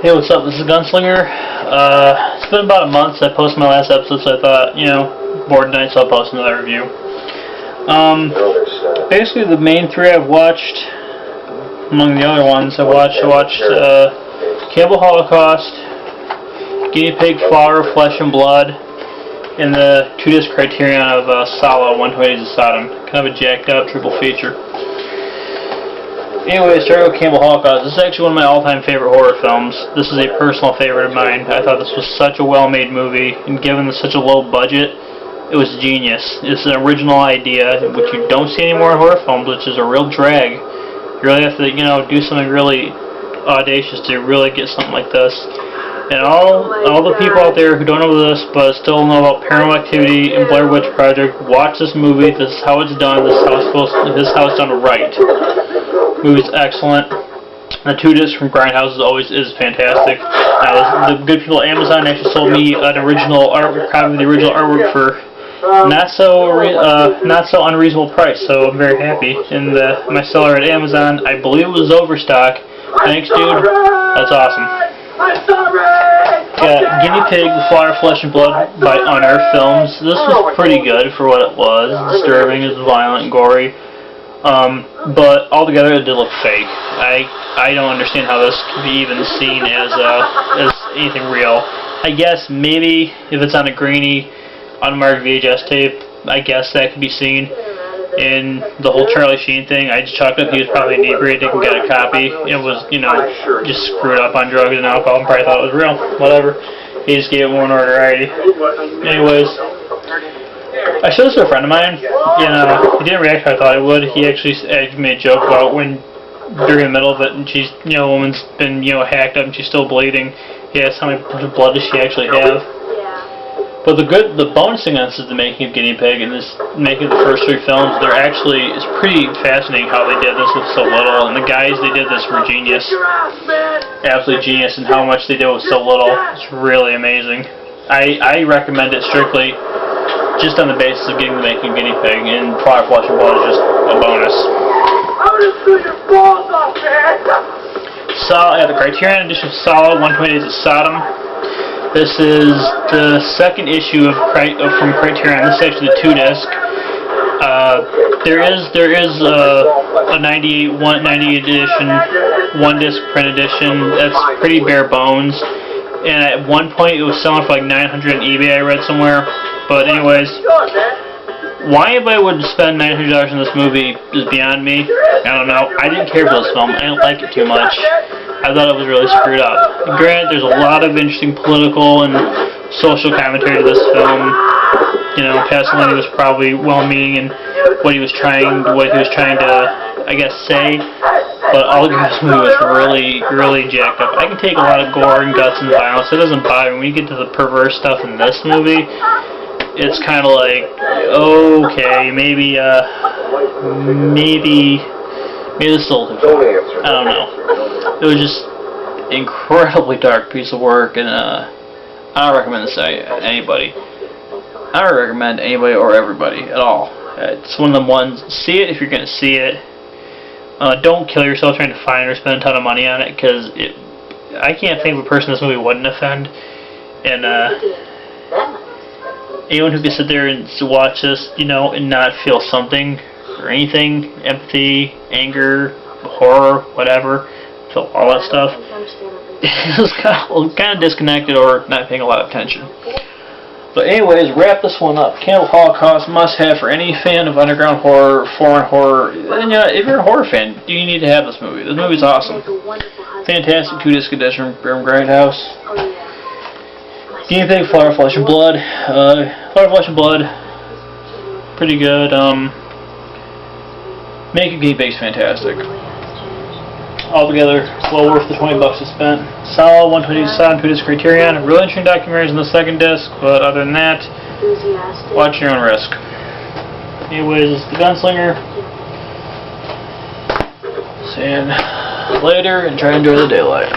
Hey, what's up? This is Gunslinger. It's been about a month since I posted my last episode, so I thought, bored tonight, so I'll post another review. Basically, the main three I've watched, among the other ones, I watched Cannibal, Holocaust, Guinea Pig, Flower, Flesh and Blood, and the 2-disc Criterion of Salo, 120 Days of Sodom. Kind of a jacked up triple feature. Anyway, starting with Cannibal Holocaust. This is actually one of my all-time favorite horror films. This is a personal favorite of mine. I thought this was such a well-made movie, and given such a low budget, it was genius. It's an original idea, which you don't see anymore in horror films, which is a real drag. You really have to, do something really audacious to really get something like this. And all the people out there who don't know this, but still know about Paranormal Activity and Blair Witch Project, watch this movie. This is how it's done. This is how it's done right. Movie's excellent. The 2-disc from Grindhouse is fantastic. The good people at Amazon actually sold me an original artwork copy of the original artwork for not so unreasonable price. So I'm very happy. And my seller at Amazon, I believe it was overstock. Thanks, dude. That's awesome. Got Guinea Pig, The Flower, Flesh and Blood by Unearthed Films. This was pretty good for what it was. Disturbing, it was violent and gory. But altogether it did look fake. I don't understand how this could be even seen as anything real. I guess maybe if it's on a grainy, unmarked VHS tape, I guess that could be seen. In the whole Charlie Sheen thing, I just chalked up he was probably inebriated and got a copy. It was, just screwed up on drugs and alcohol and probably thought it was real. Whatever. He just gave it more notoriety. Anyways, I showed this to a friend of mine. He didn't react how I thought he would. He actually made a joke about when during the middle of it, and she's, the woman's been, hacked up and she's still bleeding. He asked how much blood does she actually have. But the bonus thing on this is the making of Guinea Pig and making the first 3 films. It's pretty fascinating how they did this with so little. And the guys they did this were genius, absolutely genius, and how much they did with so little. It's really amazing. I recommend it strictly just on the basis of getting the making of Guinea Pig, and Flower, Flesh and Blood is just a bonus. I'm gonna screw your balls off, man! I have the Criterion edition of Salo, 120 Days of Sodom. This is the second issue from Criterion. This is actually the 2-disc. There is a 98 edition, 1-disc print edition. That's pretty bare bones. And at one point it was selling for like $900 on eBay, I read somewhere. But anyways, why anybody would spend $900 on this movie is beyond me. I don't know. I didn't care for this film. I didn't like it too much. I thought it was really screwed up. Granted, there's a lot of interesting political and social commentary to this film. Pasolini was probably well-meaning in what he was trying to, I guess, say. But all the this movie was really, really jacked up. I can take a lot of gore and guts and violence. It doesn't bother me. When you get to the perverse stuff in this movie, it's kind of like, okay, maybe this is a little too far. I don't know. It was just an incredibly dark piece of work, and I don't recommend this to anybody. I don't recommend anybody or everybody at all. It's one of them ones. See it if you're going to see it. Don't kill yourself trying to find or spend a ton of money on it, because I can't think of a person this movie wouldn't offend. And anyone who can sit there and watch this, and not feel something or anything, empathy, anger, horror, whatever, feel all that stuff, is kind of disconnected or not paying a lot of attention. But anyways, wrap this one up. Cannibal Holocaust, must-have for any fan of underground horror, foreign horror. And if you're a horror fan, you need to have this movie. This movie's awesome. Fantastic 2-disc edition from Grindhouse. Guinea Pig, Flower, Flesh and Blood. Flower, Flesh and Blood, pretty good. Making Guinea Pig's fantastic. Altogether, well worth the $20 you spent. Salo, 120 Sodom, 2-disc Criterion. Really interesting documentaries in the 2nd disc, but other than that, watch your own risk. Anyways, this is the Gunslinger. See you later, and try to enjoy the daylight.